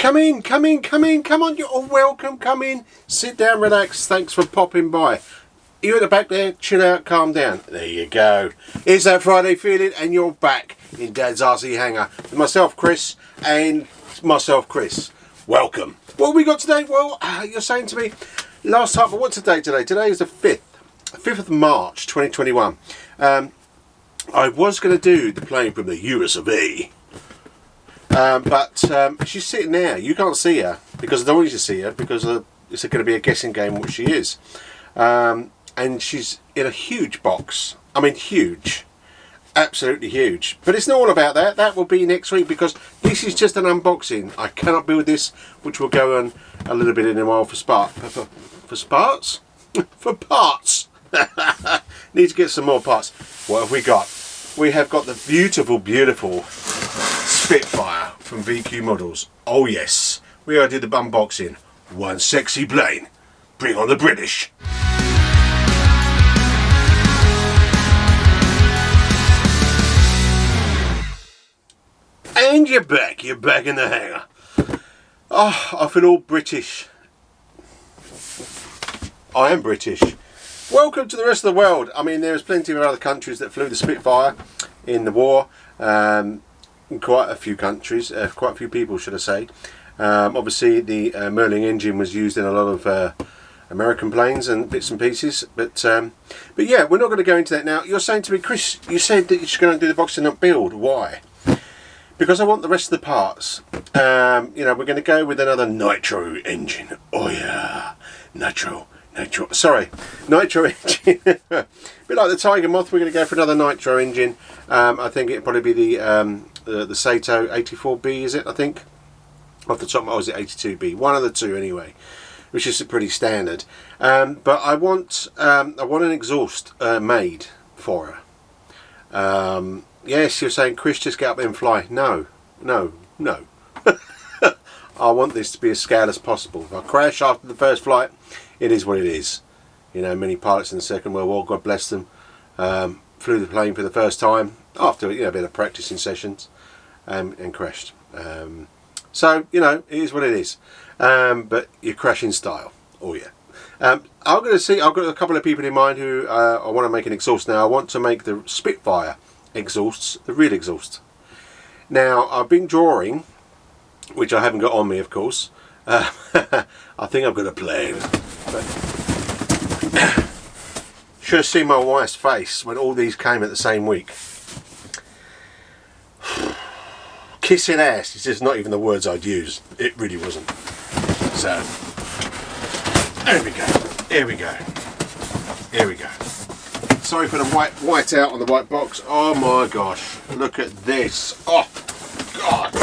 Come in, come in, come in, come on, you're all welcome, come in, sit down, relax, thanks for popping by. You at the back there, chill out, calm down. There you go. It's that Friday feeling and you're back in Dad's RC Hangar with myself, Chris, and myself, Chris. Welcome. What have we got today? Well, you're saying to me, last time, what's the date today? Today is the 5th of March, 2021. I was going to do the plane from the US of A. But she's sitting there. You can't see her because I don't want you to see her because it's going to be a guessing game what she is. And she's in a huge box. I mean huge. Absolutely huge. But it's not all about that. That will be next week because this is just an unboxing. I cannot build this, which will go on a little bit in a while for parts? For parts. Need to get some more parts. What have we got? We have got the beautiful, beautiful Spitfire from VQ Models. Oh yes, we are did the unboxing. One sexy plane. Bring on the British. And you're back in the hangar. Oh, I feel all British. I am British. Welcome to the rest of the world. I mean, there's plenty of other countries that flew the Spitfire in the war. In quite a few countries, quite a few people, should I say. Obviously, the Merlin engine was used in a lot of American planes and bits and pieces. But yeah, we're not going to go into that now. You're saying to me, Chris, you said that you're going to do the boxing up build. Why? Because I want the rest of the parts. You know, we're going to go with another nitro engine. Oh yeah, nitro engine. A bit like the Tiger Moth, we're going to go for another nitro engine. I think it'll probably be the Sato 84B, is it? I think off the top, or is it 82B? One of the two anyway, which is pretty standard. But I want an exhaust made for her. Yes, you're saying, Chris, just get up there and fly. No. I want this to be as scale as possible. If I crash after the first flight, it is what it is. You know, many pilots in the Second World War, God bless them, flew the plane for the first time after a bit of practicing sessions and crashed. So, you know, it is what it is. But you crash in style. Oh yeah. I've got a couple of people in mind who I want to make an exhaust now. I want to make the Spitfire exhausts, the real exhaust. Now, I've been drawing, which I haven't got on me, of course. I think I've got a plan. But should have seen my wife's face when all these came at the same week. Kissing ass is just not even the words I'd use. It really wasn't. So, there we go. Here we go. Sorry for the white out on the white box. Oh my gosh, look at this. Oh God.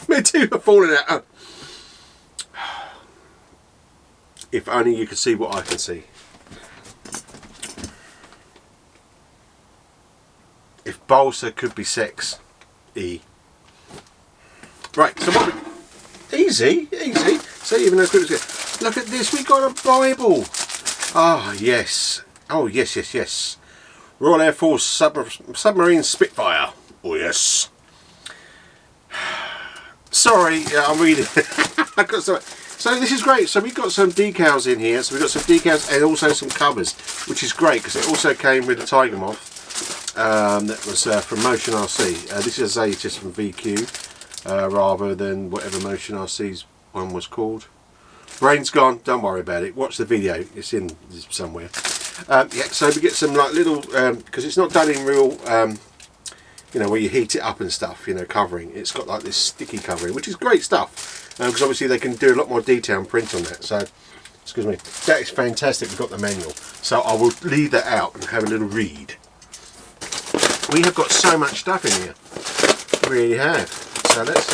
Me too, are falling out. If only you could see what I can see. If balsa could be sex. E. Right, so what easy. So even though look at this, we got a Bible. Ah, yes. Oh, yes. Royal Air Force Submarine Spitfire. Oh, yes. Sorry, I'm reading. I got some. So this is great. So we've got some decals in here. So we've got some decals and also some covers, which is great because it also came with the Tiger Moth that was from Motion RC. This is just from VQ rather than whatever Motion RC's one was called. Brain's gone, don't worry about it, watch the video, it's in somewhere. Yeah, so we get some like little, because it's not done in real, you know, where you heat it up and stuff, you know, covering. It's got like this sticky covering, which is great stuff, because obviously they can do a lot more detail and print on that. So, excuse me, that is fantastic. We've got the manual, so I will leave that out and have a little read. We have got so much stuff in here, we really have. So let's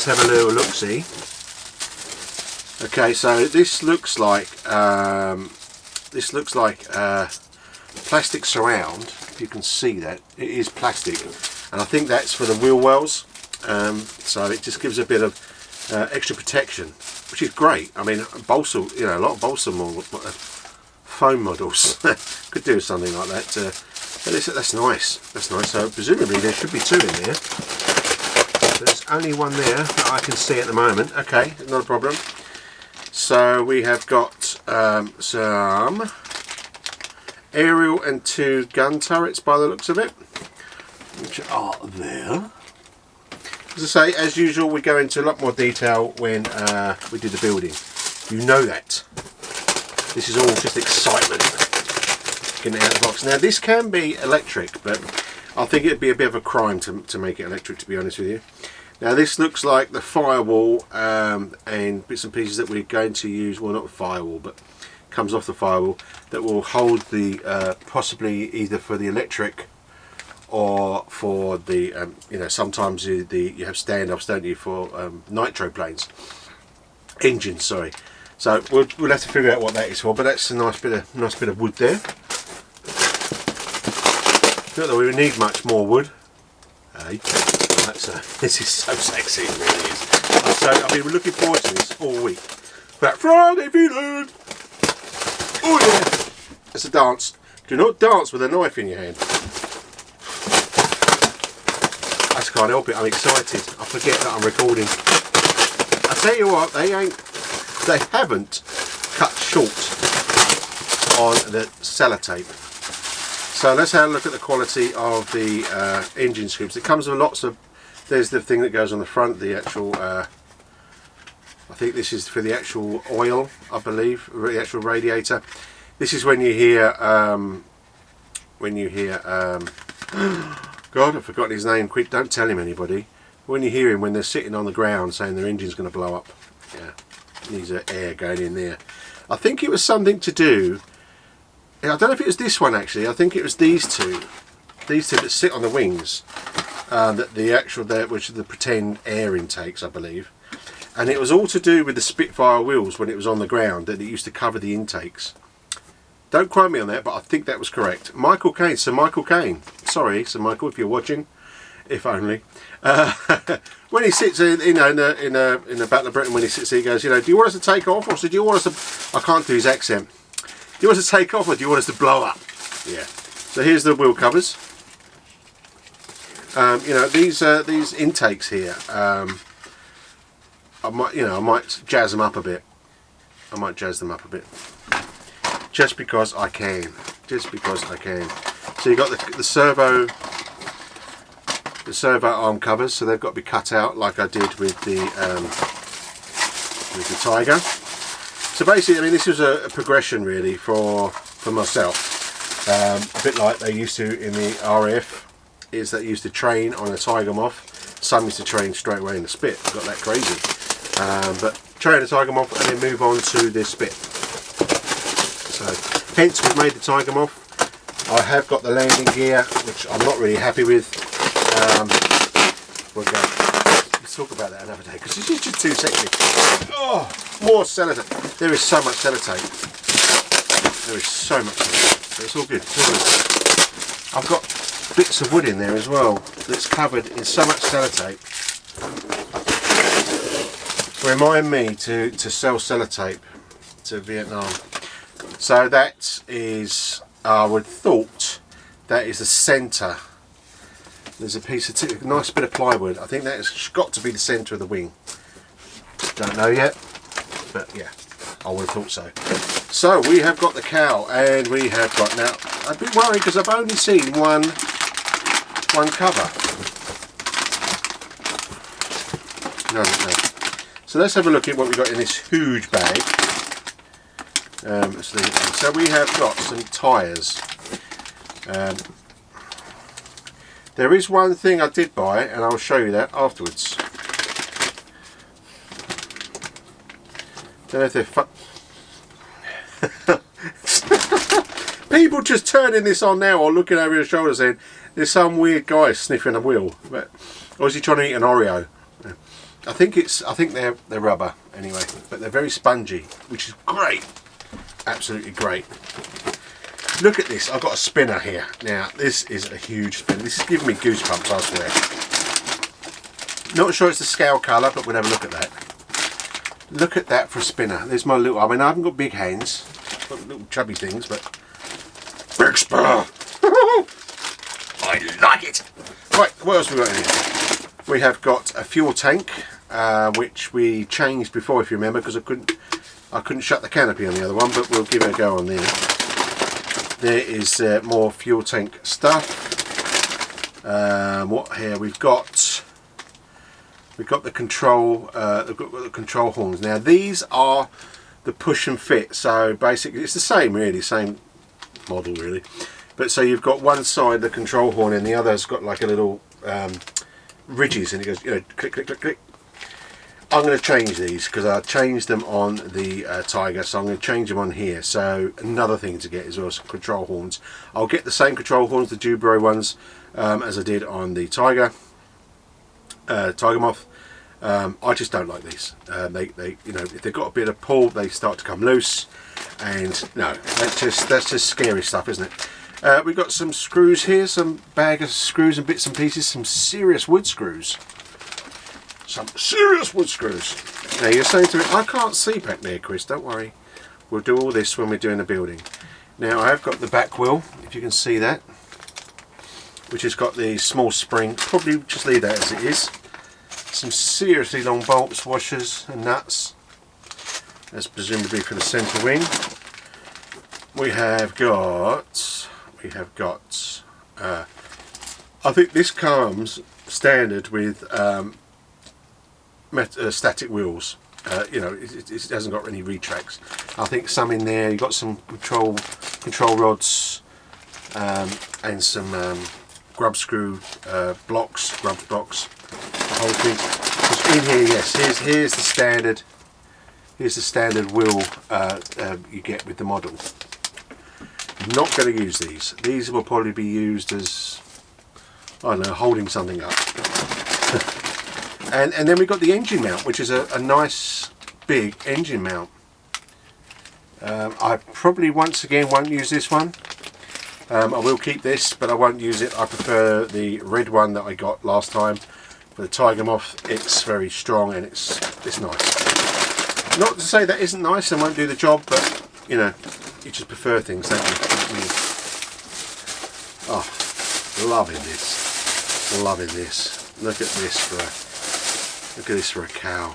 have a little look-see. Okay, so this looks like plastic surround. If you can see that, it is plastic, and I think that's for the wheel wells. So it just gives a bit of extra protection, which is great. I mean, balsa, you know, a lot of balsa foam models could do something like that to That's nice. That's nice. So presumably there should be two in there. There's only one there that I can see at the moment. Okay, not a problem. So we have got some aerial and 2 gun turrets by the looks of it, which are there. As I say, as usual, we go into a lot more detail when we do the building. You know that. This is all just excitement. Getting it out of the box. Now this can be electric, but I think it'd be a bit of a crime to make it electric, to be honest with you. Now this looks like the Firewall and bits and pieces that we're going to use, well not the Firewall, but comes off the Firewall, that will hold the, possibly either for the electric or for the, you know, sometimes you have standoffs, don't you, for nitro planes, engines, sorry. So we'll have to figure out what that is for, but that's a nice bit of wood there. Not that we would need much more wood. Hey, this is so sexy, it really is. So I've been looking forward to this all week. Black Friday feeling. Oh yeah, it's a dance. Do not dance with a knife in your hand. I just can't help it. I'm excited. I forget that I'm recording. I tell you what, they haven't cut short on the sellotape. So let's have a look at the quality of the engine scoops. It comes with lots of, there's the thing that goes on the front, the actual, I think this is for the actual oil, I believe, the actual radiator. This is when you hear, God, I've forgotten his name, quick, don't tell him anybody. When you hear him when they're sitting on the ground saying their engine's going to blow up. Yeah, needs air going in there. I think it was something to do, I don't know if it was this one actually, I think it was these two that sit on the wings, that the actual, which are the pretend air intakes, I believe. And it was all to do with the Spitfire wheels when it was on the ground, that it used to cover the intakes. Don't quote me on that, but I think that was correct. Michael Caine, Sir Michael Caine. Sorry, Sir Michael, if you're watching, if only. When he sits in, you know, in a Battle of Britain, when he sits there, he goes, you know, do you want us to take off, or do you want us to? I can't do his accent. Do you want us to take off, or do you want us to blow up? Yeah. So here's the wheel covers. You know, these intakes here. I might jazz them up a bit. I might jazz them up a bit. Just because I can. Just because I can. So you've got the servo arm covers, so they've got to be cut out like I did with the Tiger. So basically, I mean, this was a progression really for myself. A bit like they used to in the RAF, is that you used to train on a Tiger Moth. Some used to train straight away in the Spit. Got that crazy. But train a Tiger Moth and then move on to the Spit. So hence we've made the Tiger Moth. I have got the landing gear, which I'm not really happy with. Let's talk about that another day, because this is just too sexy. Oh, more sellotape. There is so much sellotape. There is so much sellotape. So it's all good. It's all good. I've got bits of wood in there as well that's covered in so much sellotape. Remind me to sell sellotape to Vietnam. So that is, I would thought, that is the centre. There's a piece of nice bit of plywood. I think that has got to be the centre of the wing. Don't know yet, but yeah, I would have thought so. So we have got the cow, and we have got, now I'm a bit worried because I've only seen one cover. No. So let's have a look at what we've got in this huge bag. So we have got some tyres. There is one thing I did buy, and I'll show you that afterwards. Don't know if they're people just turning this on now or looking over your shoulder saying there's some weird guy sniffing a wheel, or is he trying to eat an Oreo? I think they're rubber anyway, but they're very spongy, which is great, absolutely great. Look at this, I've got a spinner here. Now this is a huge spinner. This is giving me goosebumps, I swear. Not sure it's the scale colour, but we'll have a look at that. Look at that for a spinner. There's my little, I mean, I haven't got big hands, I've got little chubby things, but big spinner. I like it. Right, what else have we got in here? We have got a fuel tank, which we changed before, if you remember, because I couldn't shut the canopy on the other one, but we'll give it a go on there. There is more fuel tank stuff. What here we've got? We've got the control, the control horns. Now these are the push and fit. So basically, it's the same really, same model really. But so you've got one side the control horn, and the other's got like a little ridges, and it goes, you know, click, click, click, click. I'm going to change these because I changed them on the Tiger, so I'm going to change them on here. So another thing to get as well, some control horns. I'll get the same control horns, the Dewberry ones, as I did on the Tiger Moth. I just don't like these. They, you know, if they've got a bit of pull, they start to come loose, and no, that's just scary stuff, isn't it? We've got some screws here, some bag of screws and bits and pieces, some serious wood screws. Some serious wood screws. Now you're saying to me, I can't see back there, Chris, don't worry. We'll do all this when we're doing the building. Now I have got the back wheel, if you can see that, which has got the small spring. Probably just leave that as it is. Some seriously long bolts, washers and nuts. That's presumably for the centre wing. We have got, I think this comes standard with static wheels. You know, it hasn't got any retracts. I think some in there. You've got some control rods and some grub screw blocks, grub blocks. The whole thing. Because in here, yes, here's the standard. Here's the standard wheel you get with the model. Not going to use these. These will probably be used as, I don't know, holding something up. And then we've got the engine mount, which is a nice big engine mount. I probably once again won't use this one. I will keep this, but I won't use it. I prefer the red one that I got last time for the Tiger Moth. It's very strong and it's nice. Not to say that isn't nice and won't do the job, but you know, you just prefer things, don't you? Oh, loving this. Loving this. Look at this for a cow.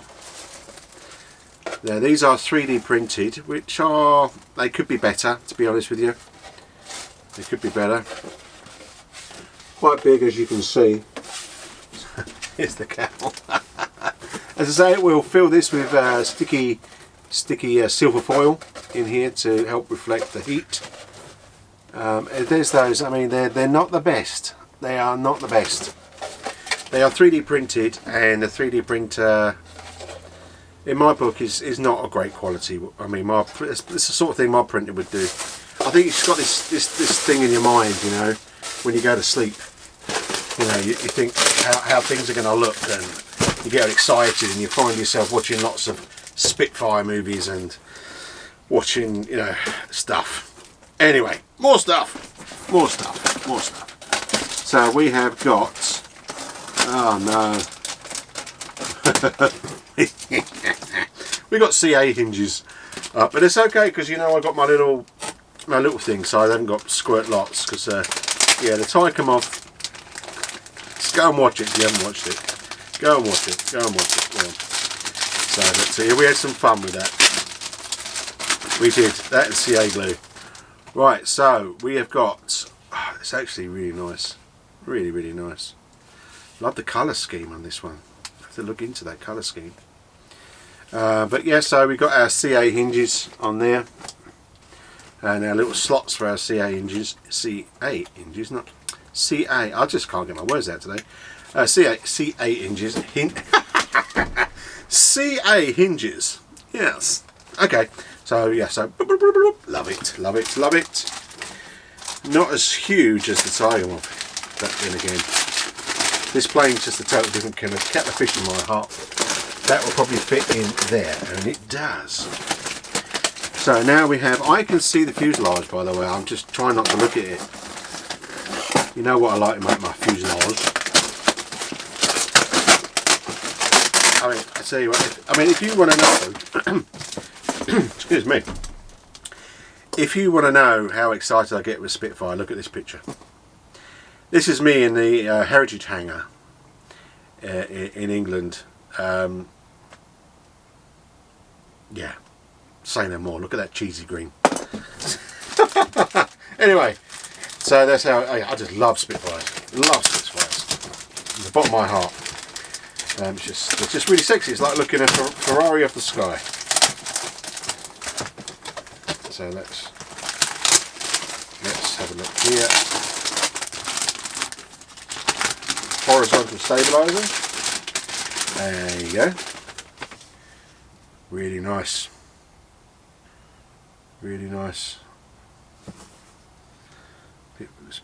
Now these are 3D printed, which are, they could be better, to be honest with you. They could be better. Quite big, as you can see. Here's the cow. As I say, we'll fill this with sticky silver foil in here to help reflect the heat. There's those. I mean, they're not the best. They are not the best. They are 3D printed, and the 3D printer, in my book, is not a great quality. I mean, it's the sort of thing my printer would do. I think it's got this thing in your mind, you know, when you go to sleep. You know, you think how things are going to look, and you get excited, and you find yourself watching lots of Spitfire movies and watching, you know, stuff. Anyway, more stuff. So we have got, oh no, we got CA hinges, but it's okay because, you know, I got my little thing, so I haven't got squirt lots. Because yeah, the Tiger Moth. Go and watch it if you haven't watched it. Go and watch it. Yeah. So we had some fun with that. We did that and CA glue. Right, so we have got. Oh, it's actually really nice. Really nice. Love the colour scheme on this one. I have to look into that colour scheme. But yeah, so we got our CA hinges on there, and our little slots for our CA hinges. CA hinges, not CA. I just can't get my words out today. CA hinges. CA hinges. Yes. Okay. So yeah. So love it. Not as huge as the Tiger Moth, but then again, this plane's just a totally different kind of kettle of fish in my heart. That will probably fit in there, and it does. So now we have. I can see the fuselage, by the way. I'm just trying not to look at it. You know what I like to make my fuselage. I mean, I tell you what. If you want to know, excuse me. If you want to know how excited I get with Spitfire, look at this picture. This is me in the Heritage hangar in England. Yeah, say no more. Look at that cheesy green. Anyway, so that's how I just love Spitfires. Love Spitfires. From the bottom of my heart. It's just really sexy. It's like looking at a Ferrari off the sky. So let's have a look here. Horizontal stabilizer. There you go. Really nice. Really nice.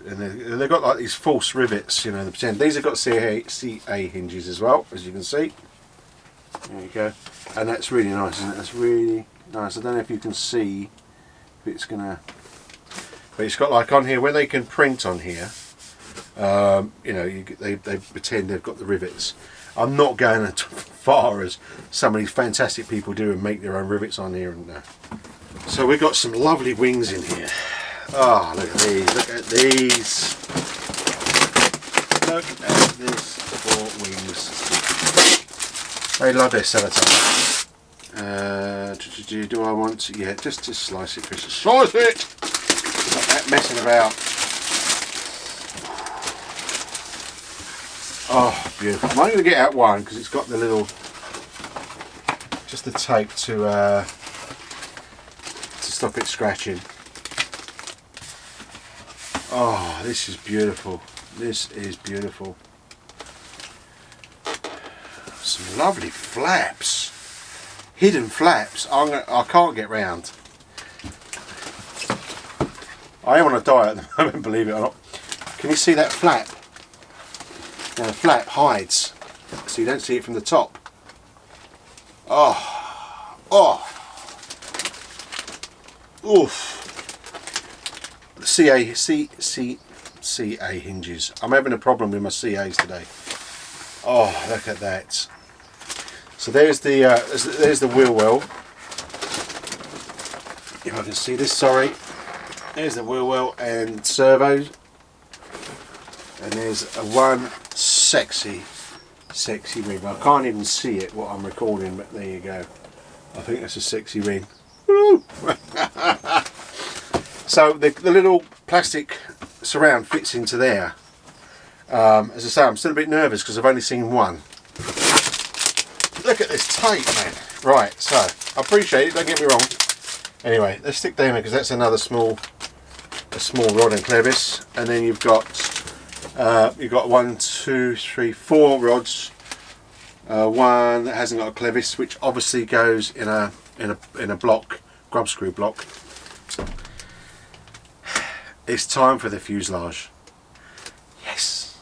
And they've got like these false rivets, you know, the pretend. These have got CA hinges as well, as you can see. There you go. And that's really nice, isn't it? That's really nice. I don't know if you can see if it's gonna, but it's got like on here where they can print on here. You know, they pretend they've got the rivets. I'm not going as far as some of these fantastic people do and make their own rivets on here. And so we've got some lovely wings in here. Oh, look at these, look at these. Look at this for wings. They love their sellotape. Do I want to, yeah, just to slice it, Chris. Slice it! Not that messing about. Oh, beautiful. I'm only going to get out one because it's got the little, just the tape to stop it scratching. Oh, this is beautiful. This is beautiful. Some lovely flaps. Hidden flaps. I can't get round. I am on a diet at the moment, believe it or not. Can you see that flap? Now the flap hides, so you don't see it from the top. Oh, oh, oof. CA hinges. I'm having a problem with my CAs today. Oh, look at that. So there's the wheel well. If I can see this, sorry. There's the wheel well and servos. And there's a one sexy ring. I can't even see it what I'm recording, but there you go. I think that's a sexy ring. Woo! So the little plastic surround fits into there. As I say, I'm still a bit nervous because I've only seen one. Look at this tape, man. Right, so I appreciate it, don't get me wrong. Anyway, let's stick down because that's another small rod and clevis, and then you've got 1, 2, 3, 4 rods. One that hasn't got a clevis, which obviously goes in a block, grub screw block. It's time for the fuselage. Yes.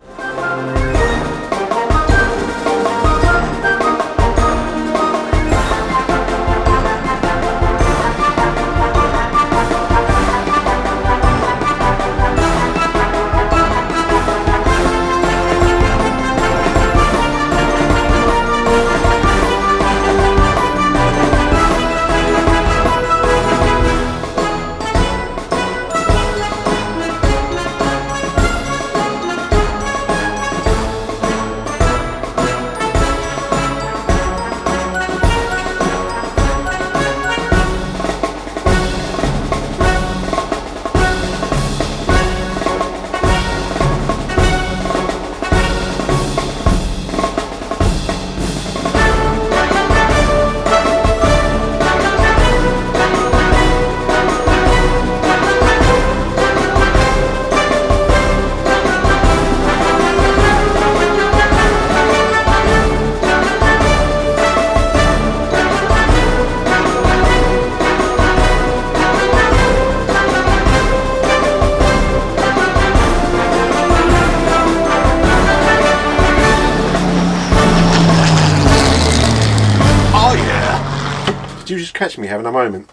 Did you just catch me having a moment?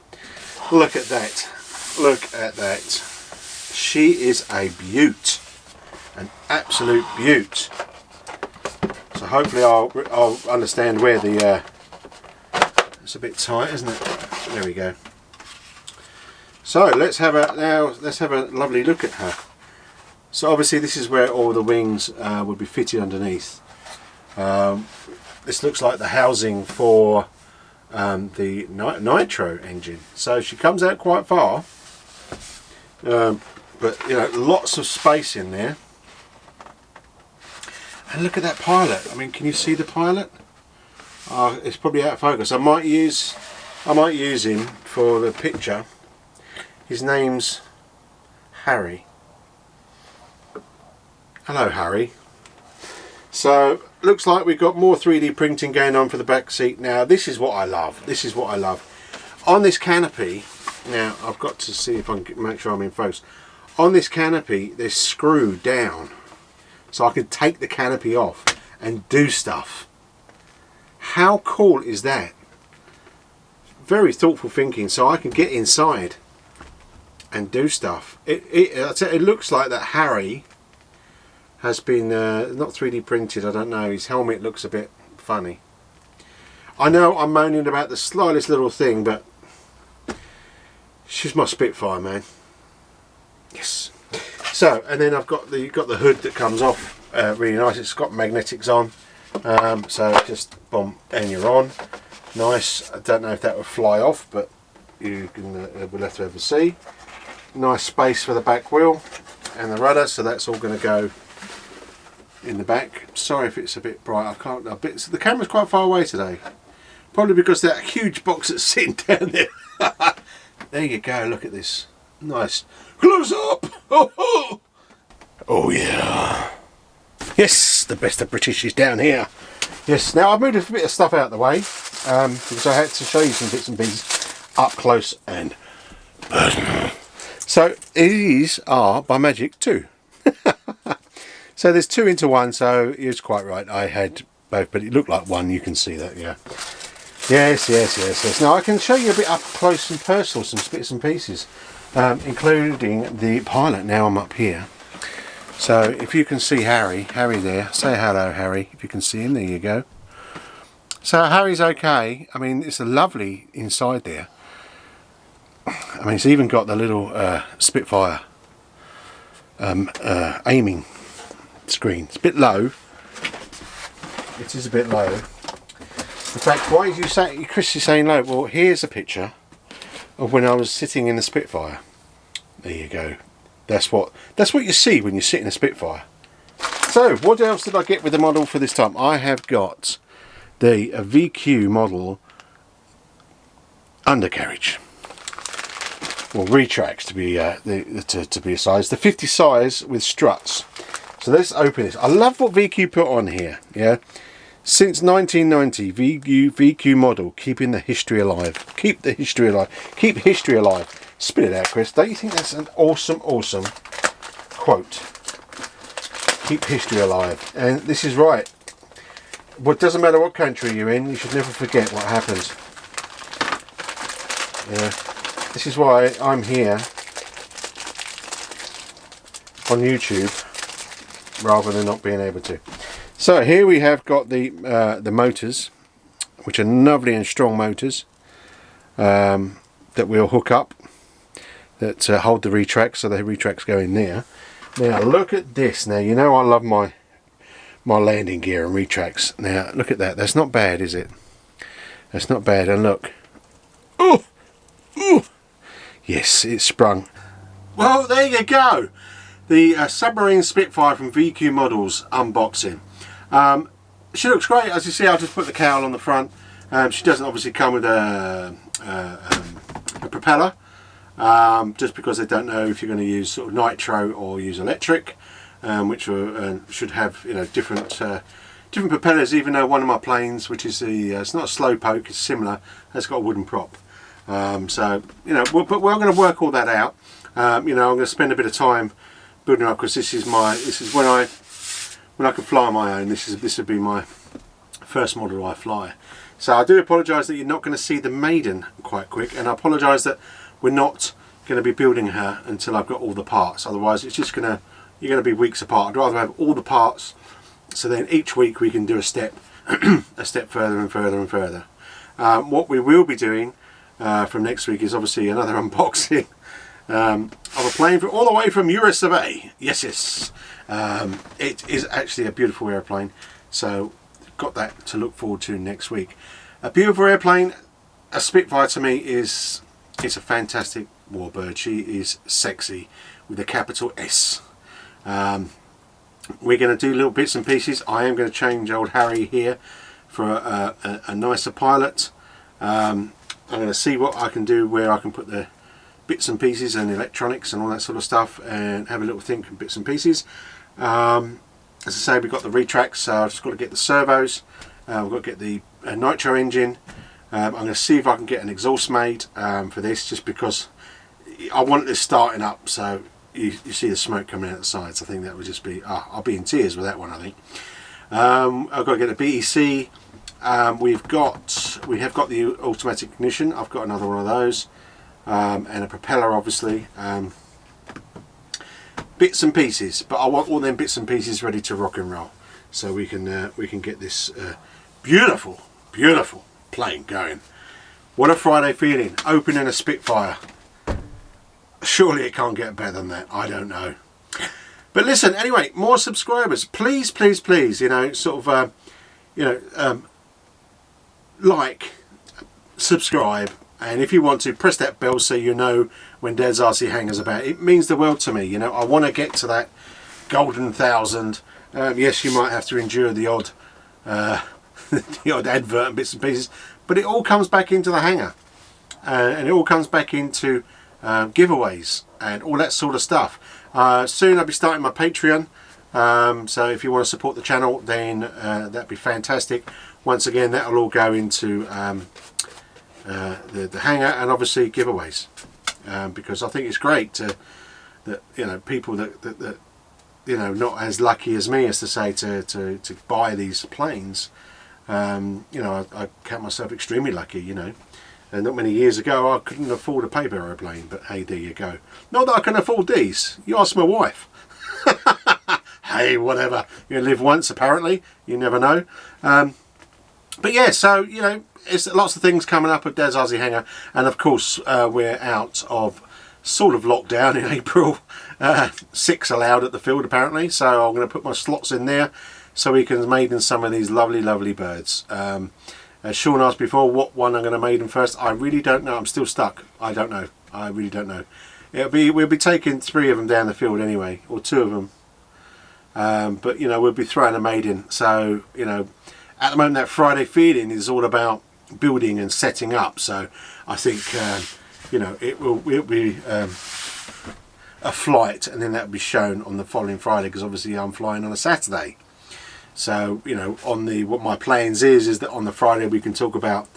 Look at that. Look at that. She is a beaut. An absolute beaut. So hopefully I'll understand where the it's a bit tight, isn't it? There we go. So let's have a lovely look at her. So obviously this is where all the wings would be fitted underneath. This looks like the housing for the nitro engine. So she comes out quite far, but you know, lots of space in there. And look at that pilot. I mean, can you see the pilot? It's probably out of focus. I might use him for the picture. His name's Harry. Hello, Harry. So looks like we've got more 3D printing going on for the back seat now. This is what I love. This is what I love. On this canopy, now I've got to see if I can make sure I'm in focus. On this canopy, they're screwed down, so I can take the canopy off and do stuff. How cool is that? Very thoughtful thinking, so I can get inside and do stuff. It looks like that Harry has been not 3D printed. I don't know, his helmet looks a bit funny. I know I'm moaning about the slightest little thing, but she's my Spitfire, man. Yes. So, and then I've got the hood that comes off, really nice. It's got magnetics on, so just boom, and you're on. Nice. I don't know if that will fly off, but you can we'll have to ever see. Nice space for the back wheel and the rudder, so that's all going to go in the back. Sorry if it's a bit bright. I can't. The camera's quite far away today, probably because that huge box that's sitting down there. There you go. Look at this. Nice. Close up. Oh, oh yeah. Yes, the best of British is down here. Yes. Now I've moved a bit of stuff out of the way because I had to show you some bits and pieces up close and personal. So these are by Magic 2. So there's 2 into 1, so he was quite right. I had both, but it looked like one. You can see that, yeah. Yes. Now I can show you a bit up close and personal, some bits and pieces, including the pilot. Now I'm up here. So if you can see Harry there, say hello, Harry. If you can see him, there you go. So Harry's okay. I mean, it's a lovely inside there. I mean, it's even got the little Spitfire aiming screen. It's a bit low. It is a bit low. In fact, why did you say, Chris is saying low? Well, here's a picture of when I was sitting in the Spitfire. There you go. That's what you see when you sit in a Spitfire. So, what else did I get with the model for this time? I have got the VQ model undercarriage. Well, retracts to be to be a size. The 50 size with struts. So let's open this. I love what VQ put on here. Yeah, since 1990, VQ model, keeping the history alive. Keep the history alive. Keep history alive. Spit it out, Chris. Don't you think that's an awesome quote? Keep history alive. And this is right. Well, it doesn't matter what country you're in. You should never forget what happened. Yeah. This is why I'm here on YouTube rather than not being able to. So here we have got the motors, which are lovely and strong motors that we'll hook up, that hold the retracts, so the retracts go in there. Now look at this. Now you know I love my landing gear and retracts. Now look at that. That's not bad, is it? That's not bad. And look. Oh! Ooh! Yes, it's sprung. Well, there you go. The Submarine Spitfire from VQ Models unboxing. She looks great. As you see, I'll just put the cowl on the front. She doesn't obviously come with a propeller, just because they don't know if you're going to use sort of nitro or use electric, which should have, you know, different propellers. Even though one of my planes, which is it's not a slow poke, it's similar, has got a wooden prop. So you know, we're going to work all that out. You know, I'm going to spend a bit of time building up, because this is when I can fly on my own. This would be my first model I fly. So I do apologise that you're not going to see the maiden quite quick, and I apologise that we're not going to be building her until I've got all the parts. Otherwise, it's just you're going to be weeks apart. I'd rather have all the parts, so then each week we can do a step further and further and further. What we will be doing from next week is obviously another unboxing of a plane all the way from USA. Yes. It is actually a beautiful airplane, so got that to look forward to next week. A beautiful airplane. A Spitfire to me is a fantastic warbird. She is sexy with a capital S. We're going to do little bits and pieces. I am going to change old Harry here for a nicer pilot. I'm going to see what I can do where I can put the bits and pieces and electronics and all that sort of stuff, and have a little think of bits and pieces. As I say, we've got the retracts, so I've just got to get the servos. We've got to get the nitro engine. I'm going to see if I can get an exhaust made for this, just because I want this starting up, so you see the smoke coming out the sides. I think that would just be, I'll be in tears with that one, I think. I've got to get a BEC. We have got the automatic ignition. I've got another one of those, and a propeller, obviously. Bits and pieces, but I want all them bits and pieces ready to rock and roll, so we can get this beautiful plane going. What a Friday feeling, opening a Spitfire. Surely it can't get better than that. I don't know. But listen, anyway, more subscribers, please, you know, sort of like, subscribe, and if you want to, press that bell so you know when Dad's RC Hanger's about. It means the world to me, you know. I want to get to that golden 1,000. Yes, you might have to endure the odd the odd advert and bits and pieces, but it all comes back into the hangar, and it all comes back into giveaways and all that sort of stuff. Soon I'll be starting my Patreon, so if you want to support the channel, then that'd be fantastic. Once again, that'll all go into the hangar and obviously giveaways, because I think it's great that you know, people that you know, not as lucky as me, as to say, to buy these planes. You know, I count myself extremely lucky, you know. And not many years ago I couldn't afford a paper aeroplane, but hey, there you go. Not that I can afford these. You ask my wife. Hey, whatever. You live once, apparently. You never know. But yeah, so, you know, it's lots of things coming up at Dad's RC Hangar. And of course, we're out of sort of lockdown in April. 6 allowed at the field, apparently. So I'm going to put my slots in there so we can maiden some of these lovely birds. As Sean asked before, what one I'm going to maiden first, I really don't know. I'm still stuck. I don't know. I really don't know. We'll be taking 3 of them down the field anyway, or 2 of them. But you know, we'll be throwing a maiden. So you know, at the moment, that Friday feeding is all about building and setting up. So I think you know, it'll be a flight, and then that'll be shown on the following Friday, because obviously I'm flying on a Saturday. So, you know, on what my plans is that on the Friday we can talk about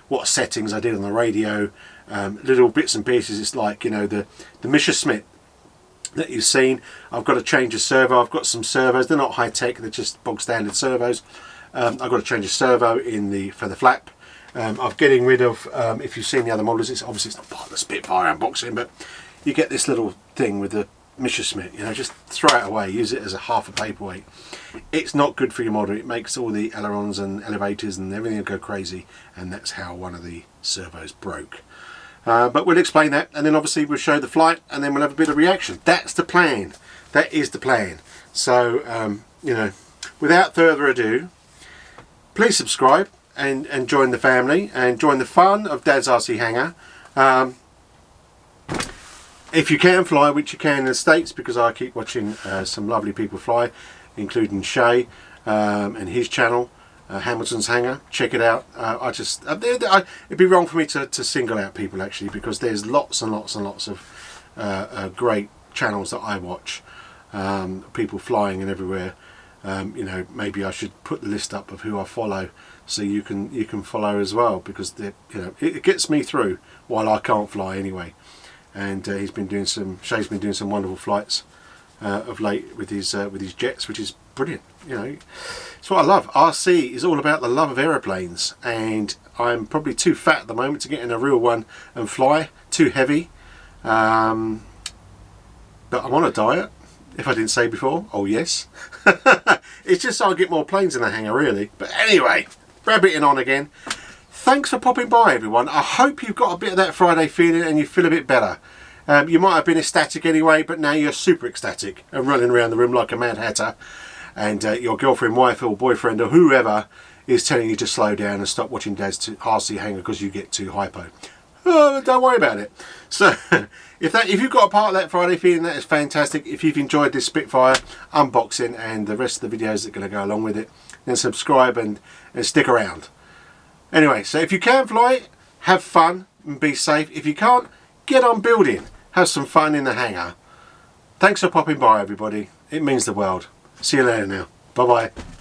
what settings I did on the radio, little bits and pieces. It's like, you know, the Messerschmitt that you've seen. I've got to change a servo. I've got some servos. They're not high tech. They're just bog standard servos. I've got to change a servo for the flap. I'm getting rid of, if you've seen the other models, it's not part of the Spitfire unboxing, but you get this little thing with the Messerschmitt, you know, just throw it away, use it as a half a paperweight. It's not good for your model. It makes all the ailerons and elevators and everything go crazy, and that's how one of the servos broke. But we'll explain that, and then obviously we'll show the flight, and then we'll have a bit of reaction. That's the plan. That is the plan. So, you know, without further ado, please subscribe and join the family and join the fun of Dad's RC Hangar. If you can fly, which you can in the States, because I keep watching some lovely people fly, including Shay and his channel, Hamilton's Hangar. Check it out. It'd be wrong for me to single out people, actually, because there's lots and lots and lots of great channels that I watch. People flying and everywhere. You know, maybe I should put the list up of who I follow, so you can follow as well, because you know, it gets me through while I can't fly anyway. And Shay's been doing some wonderful flights of late with his jets, which is brilliant. You know, it's what I love. RC is all about the love of aeroplanes, and I'm probably too fat at the moment to get in a real one and fly. Too heavy, but I'm on a diet. If I didn't say before, oh yes. It's just so I get more planes in the hangar, really. But anyway, rabbiting on again. Thanks for popping by, everyone. I hope you've got a bit of that Friday feeling and you feel a bit better. You might have been ecstatic anyway, but now you're super ecstatic and running around the room like a mad hatter, and your girlfriend, wife or boyfriend or whoever is telling you to slow down and stop watching Dad's RC Hanger because you get too hypo. Oh, don't worry about it. So if you've got a part of that Friday feeling, that is fantastic. If you've enjoyed this Spitfire unboxing and the rest of the videos that are going to go along with it, then subscribe and stick around. Anyway, so if you can fly it, have fun and be safe. If you can't, get on building. Have some fun in the hangar. Thanks for popping by, everybody. It means the world. See you later now. Bye-bye.